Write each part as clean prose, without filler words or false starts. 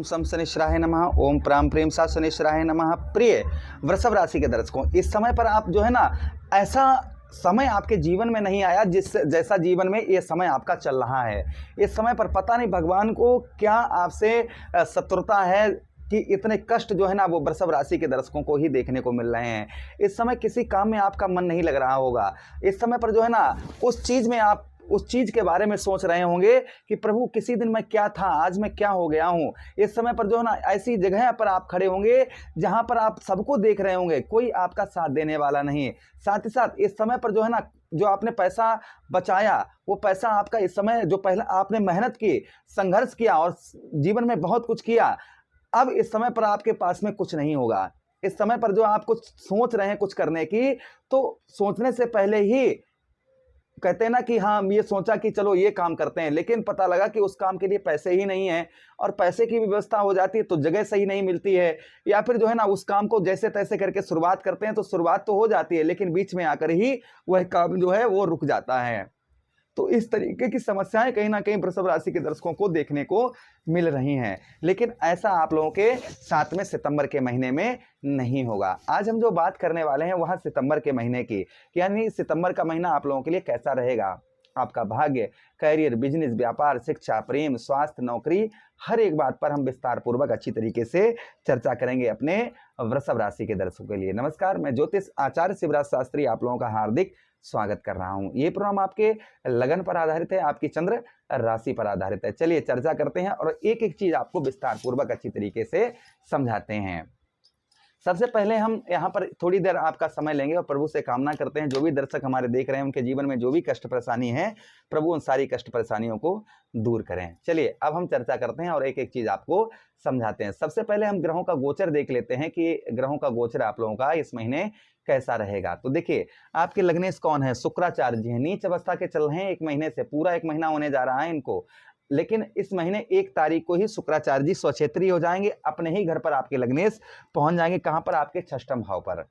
सम शनिश्चराय नमः, ओम प्राम प्रेम सा शनिश्चराय नमः। प्रिय वृषभ राशि के दर्शकों, इस समय पर आप जो है ना, ऐसा समय आपके जीवन में नहीं आया जिस जैसा जीवन में ये समय आपका चल रहा है। इस समय पर पता नहीं भगवान को क्या आपसे शत्रुता है कि इतने कष्ट जो है ना वो वृषभ राशि के दर्शकों को ही देखने को मिल रहे हैं। इस समय किसी काम में आपका मन नहीं लग रहा होगा। इस समय पर जो है ना उस चीज़ में आप उस चीज़ के बारे में सोच रहे होंगे कि प्रभु किसी दिन मैं क्या था, आज मैं क्या हो गया हूँ। इस समय पर जो है ना ऐसी जगह पर आप खड़े होंगे जहाँ पर आप सबको देख रहे होंगे, कोई आपका साथ देने वाला नहीं। साथ ही साथ इस समय पर जो है ना, जो आपने पैसा बचाया वो पैसा आपका इस समय, जो पहले आपने मेहनत की, संघर्ष किया और जीवन में बहुत कुछ किया, अब इस समय पर आपके पास में कुछ नहीं होगा। इस समय पर जो आप कुछ सोच रहे हैं कुछ करने की, तो सोचने से पहले ही कहते हैं ना कि हाँ, ये सोचा कि चलो ये काम करते हैं, लेकिन पता लगा कि उस काम के लिए पैसे ही नहीं है, और पैसे की व्यवस्था हो जाती है तो जगह सही नहीं मिलती है, या फिर जो है ना उस काम को जैसे तैसे करके शुरुआत करते हैं तो शुरुआत तो हो जाती है लेकिन बीच में आकर ही वह काम जो है वो रुक जाता है। तो इस तरीके की समस्याएं कहीं ना कहीं वृषभ राशि के दर्शकों को देखने को मिल रही हैं, लेकिन ऐसा आप लोगों के 7वें सितंबर के महीने में नहीं होगा। आज हम जो बात करने वाले हैं वह सितंबर के महीने की, यानी सितंबर का महीना आप लोगों के लिए कैसा रहेगा। आपका भाग्य, कैरियर, बिजनेस, व्यापार, शिक्षा, प्रेम, स्वास्थ्य, नौकरी, हर एक बात पर हम विस्तार पूर्वक अच्छी तरीके से चर्चा करेंगे अपने वृषभ राशि के दर्शकों के लिए। नमस्कार, मैं ज्योतिष आचार्य शिवराज शास्त्री आप लोगों का हार्दिक स्वागत कर रहा हूं। ये प्रोग्राम आपके लगन पर आधारित है, आपकी चंद्र राशि पर आधारित है। चलिए चर्चा करते हैं और एक एक चीज आपको विस्तार पूर्वक अच्छी तरीके से समझाते हैं। सबसे पहले हम यहाँ पर थोड़ी देर आपका समय लेंगे और प्रभु से कामना करते हैं जो भी दर्शक हमारे देख रहे हैं उनके जीवन में जो भी कष्ट परेशानी है, प्रभु उन सारी कष्ट परेशानियों को दूर करें। चलिए अब हम चर्चा करते हैं और एक एक चीज आपको समझाते हैं। सबसे पहले हम ग्रहों का गोचर देख लेते हैं कि ग्रहों का गोचर आप लोगों का इस महीने कैसा रहेगा। तो देखिए, आपके लग्नेश कौन है? शुक्राचार्य जी हैं, नीच अवस्था के चल रहे हैं एक महीने से, पूरा एक महीना होने जा रहा है इनको, लेकिन इस महीने 1 तारीख को ही शुक्राचार्य जी स्वक्षेत्री हो जाएंगे, अपने ही घर पर आपके लग्नेश पहुंच जाएंगे। कहां पर? आपके 6ष्ठम भाव पर।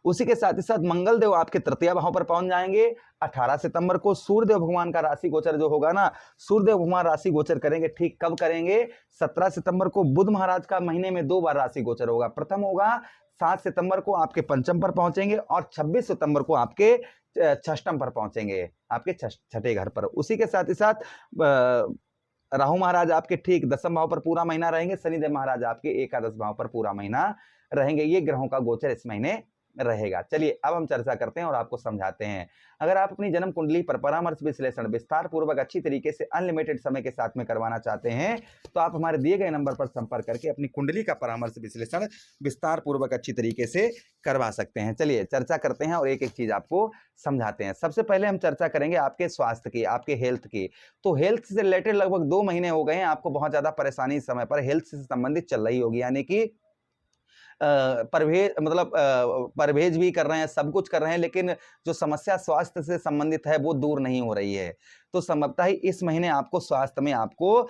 उसी के साथ ही साथ मंगल देव आपके तृतीय भाव पर पहुंच जाएंगे। 18 सितंबर को सूर्यदेव भगवान का राशि गोचर जो होगा ना, सूर्यदेव भगवान राशि गोचर करेंगे। ठीक कब करेंगे? 17 सितंबर को बुध महाराज का महीने में 2 बार राशि गोचर होगा। प्रथम होगा 7 सितंबर को आपके पंचम पर पहुंचेंगे और 26 सितंबर को आपके 6ष्ठम पर पहुंचेंगे, आपके 6ठे घर पर। उसी के साथ ही साथ राहु महाराज आपके ठीक 10म भाव पर पूरा महीना रहेंगे। शनिदेव महाराज आपके 11 भाव पर पूरा महीना रहेंगे। ये ग्रहों का गोचर इस महीने रहेगा। चलिए अब हम चर्चा करते हैं और आपको समझाते हैं। अगर आप अपनी जन्म कुंडली पर परामर्श विश्लेषण विस्तार पूर्वक अच्छी तरीके से अनलिमिटेड समय के साथ में करवाना चाहते हैं तो आप हमारे दिए गए नंबर पर संपर्क करके अपनी कुंडली का परामर्श विश्लेषण विस्तार पूर्वक अच्छी तरीके से करवा सकते हैं। चलिए चर्चा करते हैं और एक एक चीज आपको समझाते हैं। सबसे पहले हम चर्चा करेंगे आपके स्वास्थ्य की, आपके हेल्थ की। तो हेल्थ से रिलेटेड लगभग 2 महीने हो गए हैं, आपको बहुत ज्यादा परेशानी इस समय पर हेल्थ से संबंधित चल रही होगी, यानी कि परहेज भी कर रहे हैं, सब कुछ कर रहे हैं, लेकिन जो समस्या स्वास्थ्य से संबंधित है वो दूर नहीं हो रही है। तो संभवतः ही इस महीने आपको स्वास्थ्य में आपको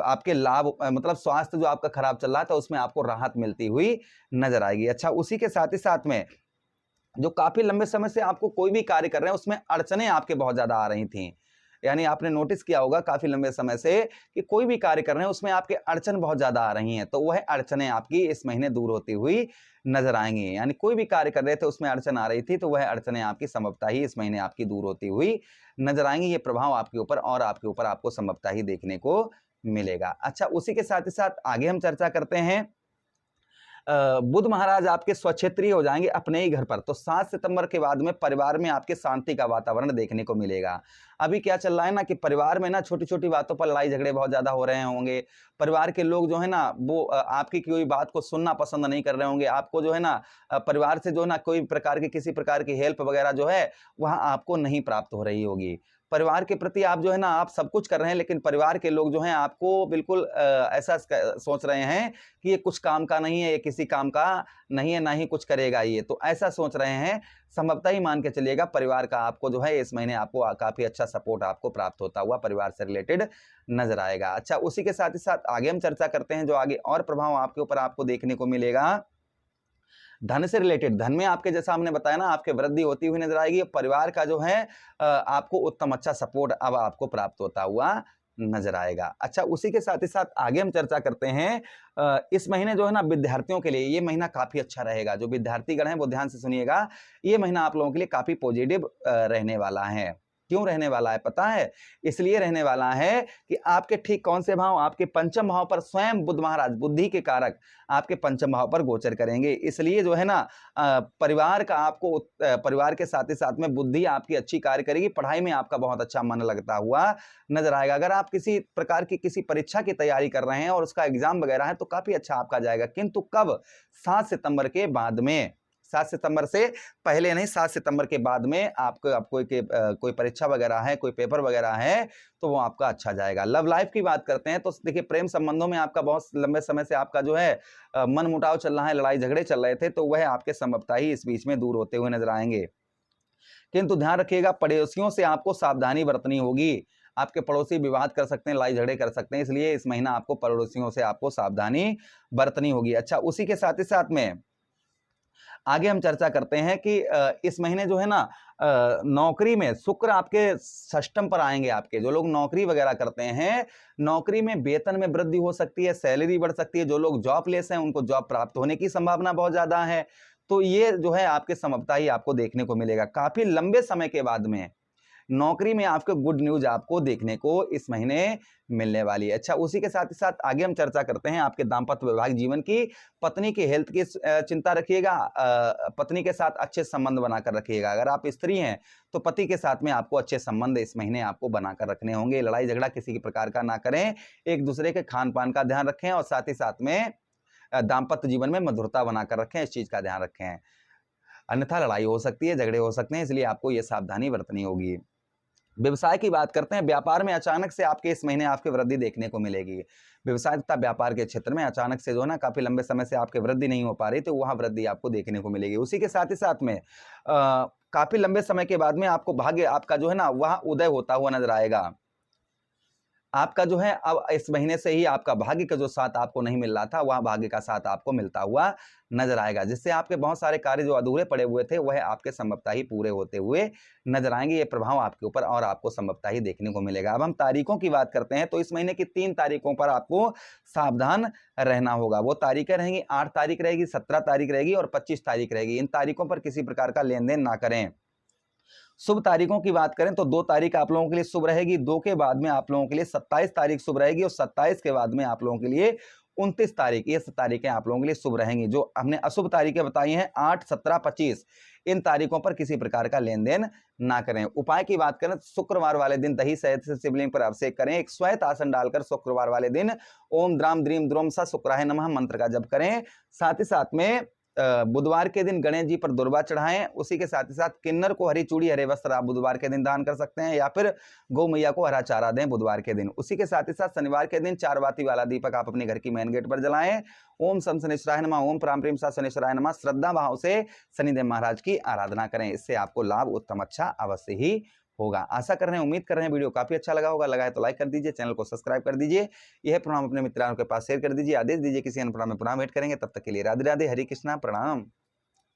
आपके लाभ, मतलब स्वास्थ्य जो आपका खराब चल रहा था उसमें आपको राहत मिलती हुई नजर आएगी। अच्छा, उसी के साथ ही साथ में जो काफी लंबे समय से आपको कोई भी कार्य कर रहे हैं उसमें अड़चने आपके बहुत ज्यादा आ रही थी, यानी आपने नोटिस किया होगा काफी लंबे समय से कि कोई भी कार्य कर रहे हैं उसमें आपके अड़चन बहुत ज्यादा आ रही हैं, तो वह अड़चनें आपकी इस महीने दूर होती हुई नजर आएंगी। यानी कोई भी कार्य कर रहे थे उसमें अड़चन आ रही थी तो वह अड़चनें आपकी संभवतः ही इस महीने आपकी दूर होती हुई नजर आएंगी। ये प्रभाव आपके ऊपर और आपके ऊपर आपको संभवतः ही देखने को मिलेगा। अच्छा, उसी के साथ ही साथ आगे हम चर्चा करते हैं। बुध महाराज आपके स्वक्षेत्रीय हो जाएंगे अपने ही घर पर। तो 7 सितंबर के बाद में परिवार में आपके शांति का वातावरण देखने को मिलेगा। अभी क्या चल रहा है ना कि परिवार में ना छोटी छोटी बातों पर लड़ाई झगड़े बहुत ज्यादा हो रहे होंगे। परिवार के लोग जो है ना वो आपकी कोई बात को सुनना पसंद नहीं कर रहे होंगे। आपको जो है ना परिवार से जो है ना कोई प्रकार की किसी प्रकार की हेल्प वगैरह जो है वह आपको नहीं प्राप्त हो रही होगी। परिवार के प्रति आप जो है ना आप सब कुछ कर रहे हैं, लेकिन परिवार के लोग जो हैं आपको बिल्कुल ऐसा सोच रहे हैं कि ये कुछ काम का नहीं है, ये किसी काम का नहीं है, ना ही कुछ करेगा ये, तो ऐसा सोच रहे हैं। संभवतः ही मान के चलिएगा परिवार का आपको जो है इस महीने आपको काफी अच्छा सपोर्ट आपको प्राप्त होता हुआ परिवार से रिलेटेड नजर आएगा। अच्छा, उसी के साथ ही साथ आगे हम चर्चा करते हैं जो आगे और प्रभाव आपके ऊपर आपको देखने को मिलेगा। धन से रिलेटेड, धन में आपके जैसा हमने बताया ना आपके वृद्धि होती हुई नजर आएगी। परिवार का जो है आपको उत्तम अच्छा सपोर्ट अब आपको प्राप्त होता हुआ नजर आएगा। अच्छा, उसी के साथ ही साथ आगे हम चर्चा करते हैं इस महीने जो है ना विद्यार्थियों के लिए ये महीना काफी अच्छा रहेगा। जो विद्यार्थीगण हैं वो ध्यान से सुनिएगा, ये महीना आप लोगों के लिए काफी पॉजिटिव रहने वाला है। क्यों रहने वाला है पता है? इसलिए रहने वाला है कि आपके ठीक कौन से भाव, आपके पंचम भाव पर स्वयं बुध महाराज, बुद्धि के कारक आपके पंचम भाव पर गोचर करेंगे। इसलिए जो है ना परिवार का आपको परिवार के साथ ही साथ में बुद्धि आपकी अच्छी कार्य करेगी, पढ़ाई में आपका बहुत अच्छा मन लगता हुआ नजर आएगा। अगर आप किसी प्रकार की किसी परीक्षा की तैयारी कर रहे हैं और उसका एग्जाम वगैरह है तो काफी अच्छा आपका जाएगा, किंतु कब? 7 सितंबर के बाद में। 7 सितंबर से पहले नहीं, 7 सितंबर के बाद में आपको कोई परीक्षा वगैरह है, कोई पेपर वगैरह है तो वो आपका अच्छा जाएगा। लव लाइफ की बात करते हैं तो देखिए प्रेम संबंधों में आपका बहुत लंबे समय से आपका जो है मन मुटाव चल रहा है, लड़ाई झगड़े चल रहे थे, तो वह आपके संभवतः ही इस बीच में दूर होते हुए नजर आएंगे। किंतु ध्यान रखिएगा पड़ोसियों से आपको सावधानी बरतनी होगी। आपके पड़ोसी विवाद कर सकते हैं, लड़ाई झगड़े कर सकते हैं, इसलिए इस महीना आपको पड़ोसियों से आपको सावधानी बरतनी होगी। अच्छा, उसी के साथ ही साथ में आगे हम चर्चा करते हैं कि इस महीने जो है ना नौकरी में शुक्र आपके षष्टम पर आएंगे। आपके जो लोग नौकरी वगैरह करते हैं, नौकरी में वेतन में वृद्धि हो सकती है, सैलरी बढ़ सकती है। जो लोग जॉबलेस हैं उनको जॉब प्राप्त होने की संभावना बहुत ज्यादा है। तो ये जो है आपके समझता ही आपको देखने को मिलेगा काफी लंबे समय के बाद में नौकरी में आपको गुड न्यूज आपको देखने को इस महीने मिलने वाली है। अच्छा, उसी के साथ ही साथ आगे हम चर्चा करते हैं आपके दाम्पत्य वैवाहिक जीवन की। पत्नी की हेल्थ की चिंता रखिएगा, पत्नी के साथ अच्छे संबंध बनाकर रखिएगा। अगर आप स्त्री हैं तो पति के साथ में आपको अच्छे संबंध इस महीने आपको बनाकर रखने होंगे। लड़ाई झगड़ा किसी की प्रकार का ना करें, एक दूसरे के खान पान का ध्यान रखें और साथ ही साथ में दाम्पत्य जीवन में मधुरता बनाकर रखें, इस चीज का ध्यान रखें। अन्यथा लड़ाई हो सकती है, झगड़े हो सकते हैं, इसलिए आपको यह सावधानी बरतनी होगी। व्यवसाय की बात करते हैं, व्यापार में अचानक से आपके इस महीने आपकी वृद्धि देखने को मिलेगी। व्यवसाय तथा व्यापार के क्षेत्र में अचानक से जो है ना काफी लंबे समय से आपकी वृद्धि नहीं हो पा रही, तो वहां वृद्धि आपको देखने को मिलेगी। उसी के साथ ही साथ में काफी लंबे समय के बाद में आपको भाग्य आपका जो है ना वह उदय होता हुआ नजर आएगा। आपका जो है अब इस महीने से ही आपका भाग्य का जो साथ आपको नहीं मिल रहा था, वह भाग्य का साथ आपको मिलता हुआ नजर आएगा, जिससे आपके बहुत सारे कार्य जो अधूरे पड़े हुए थे वह आपके संभवतः ही पूरे होते हुए नजर आएंगे। ये प्रभाव आपके ऊपर और आपको संभवतः ही देखने को मिलेगा। अब हम तारीखों की बात करते हैं तो इस महीने की 3 तारीखों पर आपको सावधान रहना होगा। वो तारीखें रहेंगी, 8 तारीख रहेगी, 17 तारीख रहेगी और 25 तारीख रहेगी। इन तारीखों पर किसी प्रकार का लेन देन ना करें। शुभ तारीखों की बात करें तो 2 तारीख आप लोगों के लिए शुभ रहेगी, 2 के बाद में आप लोगों के लिए 27 तारीख शुभ रहेगी और 27 के बाद में आप लोगों के लिए 29 तारीख, ये तारीखें आप लोगों के लिए शुभ रहेंगी। जो हमने अशुभ तारीखें बताई हैं 8, 17, 25, इन तारीखों पर किसी प्रकार का लेन देन ना करें। उपाय की बात करें, शुक्रवार वाले दिन दही शहद से शिवलिंग पर अभिषेक करें। एक श्वेत आसन डालकर शुक्रवार वाले दिन ओम द्राम द्रीम द्रोम सा शुक्राय नमः मंत्र का जप करें। साथ ही साथ में बुधवार के दिन गणेश जी पर दुर्वा चढ़ाएं। उसी के साथ ही साथ किन्नर को हरी चूड़ी हरे वस्त्र आप बुधवार के दिन दान कर सकते हैं, या फिर गौ मैया को हरा चारा दें बुधवार के दिन। उसी के साथ ही साथ शनिवार के दिन 4 बाती वाला दीपक आप अपने घर की मेन गेट पर जलाएं। ओम शम शनिश्चराय नमः, ओम प्राम प्रेम सा शनिश्चराय नमः, श्रद्धा भाव से शनिदेव महाराज की आराधना करें। इससे आपको लाभ उत्तम अच्छा अवश्य ही होगा। आशा कर रहे हैं, उम्मीद कर रहे हैं वीडियो काफी अच्छा लगा होगा। लगा है तो लाइक कर दीजिए, चैनल को सब्सक्राइब कर दीजिए। यह प्रणाम अपने मित्रों के पास शेयर कर दीजिए। आदेश दीजिए किसी अन्य प्रणाम में पुनः भेंट करेंगे। तब तक के लिए राधे राधे, हरि कृष्णा, प्रणाम।